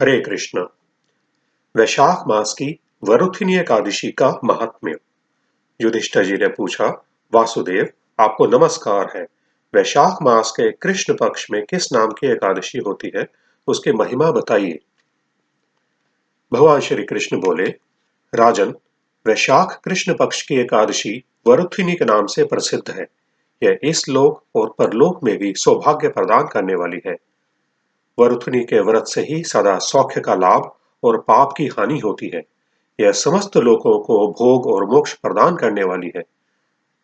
हरे कृष्ण। वैशाख मास की वरुथिनी एकादशी का महात्म्य। युधिष्ठिर जी ने पूछा, वासुदेव, आपको नमस्कार है। वैशाख मास के कृष्ण पक्ष में किस नाम की एकादशी होती है, उसकी महिमा बताइए। भगवान श्री कृष्ण बोले, राजन, वैशाख कृष्ण पक्ष की एकादशी वरुथिनी के नाम से प्रसिद्ध है। यह इस लोक और परलोक में भी सौभाग्य प्रदान करने वाली है। वरुथनी के व्रत से ही सदा सौख्य का लाभ और पाप की हानि होती है। यह समस्त लोगों को भोग और मोक्ष प्रदान करने वाली है।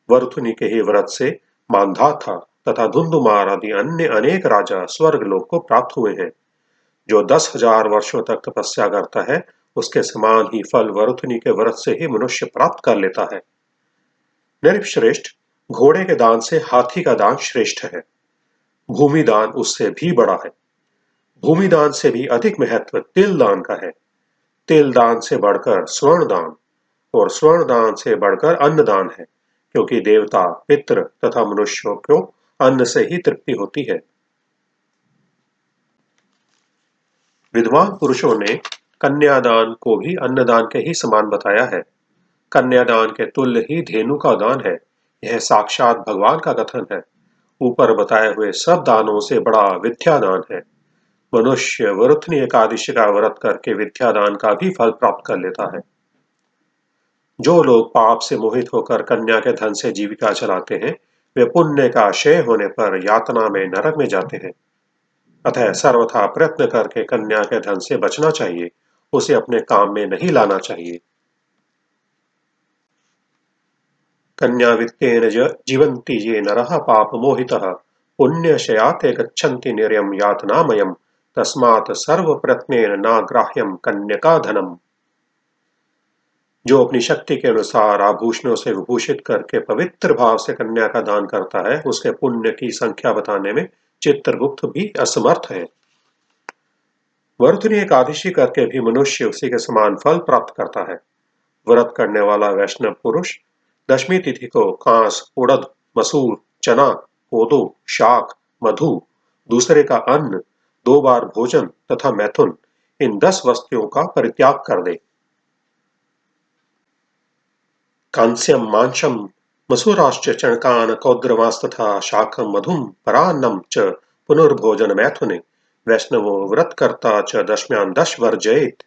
वरुथनी के ही व्रत से मांधाता तथा धुंधुमार आदि अन्य अनेक राजा स्वर्ग लोक को प्राप्त हुए हैं। जो 10,000 वर्षों तक तपस्या करता है, उसके समान ही फल वरुथनी के व्रत से ही मनुष्य प्राप्त कर लेता है। नृपश्रेष्ठ, घोड़े के दान से हाथी का दान श्रेष्ठ है। भूमि दान उससे भी बड़ा है। भूमि दान से भी अधिक महत्व तिल दान का है। तिल दान से बढ़कर स्वर्ण दान और स्वर्ण दान से बढ़कर अन्न दान है, क्योंकि देवता, पितृ तथा मनुष्यों को अन्न से ही तृप्ति होती है। विद्वान पुरुषों ने कन्यादान को भी अन्नदान के ही समान बताया है। कन्यादान के तुल्य ही धेनु का दान है। यह साक्षात भगवान का कथन है। ऊपर बताए हुए सब दानों से बड़ा विद्या दान है। मनुष्य वरुथनी एकादशी का व्रत करके विद्यादान का भी फल प्राप्त कर लेता है। जो लोग पाप से मोहित होकर कन्या के धन से जीविका चलाते हैं, वे पुण्य का क्षय होने पर यातना में नरक में जाते हैं। अतः सर्वथा प्रयत्न करके कन्या के धन से बचना चाहिए। उसे अपने काम में नहीं लाना चाहिए। कन्या वित्तेन जीवन्ति ये नरः पाप मोहितः पुण्यक्षयाते गच्छन्ति निर्यम यातनामयम् तस्मात् सर्व प्रयत्नेन नाग्राह्यम कन्यका धनम। जो अपनी शक्ति के अनुसार आभूषणों से विभूषित करके पवित्र भाव से कन्या का दान करता है, उसके पुण्य की संख्या बताने में चित्रगुप्त भी असमर्थ है। वरुथनी एकादशी करके भी मनुष्य उसी के समान फल प्राप्त करता है। व्रत करने वाला वैष्णव पुरुष दशमी तिथि को कांस, उड़द, मसूर, चना, कोदो, शाक, मधु, दूसरे का अन्न, 2 बार भोजन तथा मैथुन, इन 10 वस्तुओं का परित्याग कर दे। कांस्यम मांशम मसूराश्च चणकान कौद्रवास्तथा शाखम मधुम परान्नम च पुनर्भोजन मैथुने वैष्णवो व्रतकर्ता च दशम्यान 10 वर्जयेत।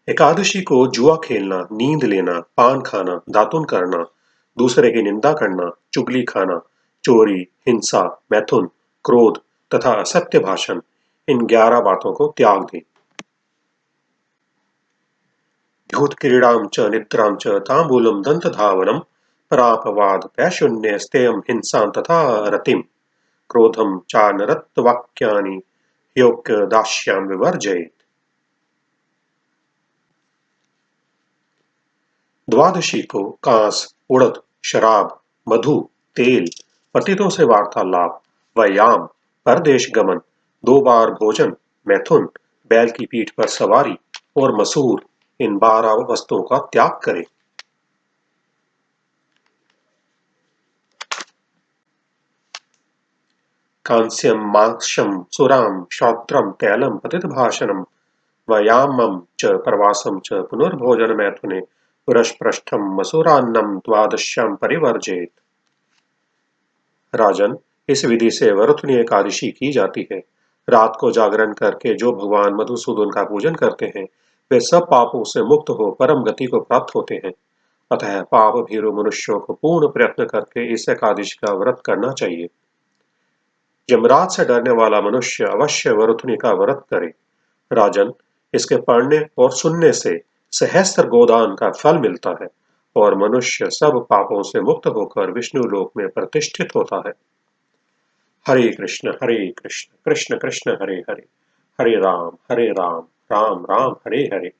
एकादशी को जुआ खेलना, नींद लेना, पान खाना, दातुन करना, दूसरे की निंदा करना, चुगली खाना, चोरी, हिंसा, मैथुन, क्रोध तथा असत्य भाषण, इन 11 बातों को त्याग दे। द्यूतक्रीडां च निद्रां च ताम्बूलं दन्तधावनं परापवाद पैशून्य स्तेयं हिंसां तथा रतिं क्रोधं चानरत्वाक्यानि ह्योक्य दास्यां विवर्जयेत्। द्वादशी को कांस, उड़द, शराब, मधु, तेल, पतितों से वार्तालाप, व्यायाम, परदेश गमन, 2 बार भोजन, मैथुन, बैल की पीठ पर सवारी और मसूर, इन 12 वस्तुओं का त्याग करें। कांस्यं मांशं सुरां श्रौत्रं तैलं पतितभाषणं व्यायामं च प्रवासं च पुनर्भोजनमैथुने पुरस्पृष्ठं मसूरान्नं द्वादश्यां परिवर्जयेत्। राजन, इस विधि से वरुथनी एकादशी की जाती है। रात को जागरण करके जो भगवान मधुसूदन का पूजन करते हैं, वे सब पापों से मुक्त हो परम गति को प्राप्त होते हैं। अतः पाप भीरु मनुष्यों को पूर्ण प्रयत्न करके इस एकादशी का व्रत करना चाहिए। यमराज से डरने वाला मनुष्य अवश्य वरुथनी का व्रत करे। राजन, इसके पढ़ने और सुनने से सहस्त्र गोदान का फल मिलता है और मनुष्य सब पापों से मुक्त होकर विष्णु लोक में प्रतिष्ठित होता है। हरे कृष्ण, कृष्ण कृष्ण हरे हरे, हरे राम, राम राम, हरे हरे।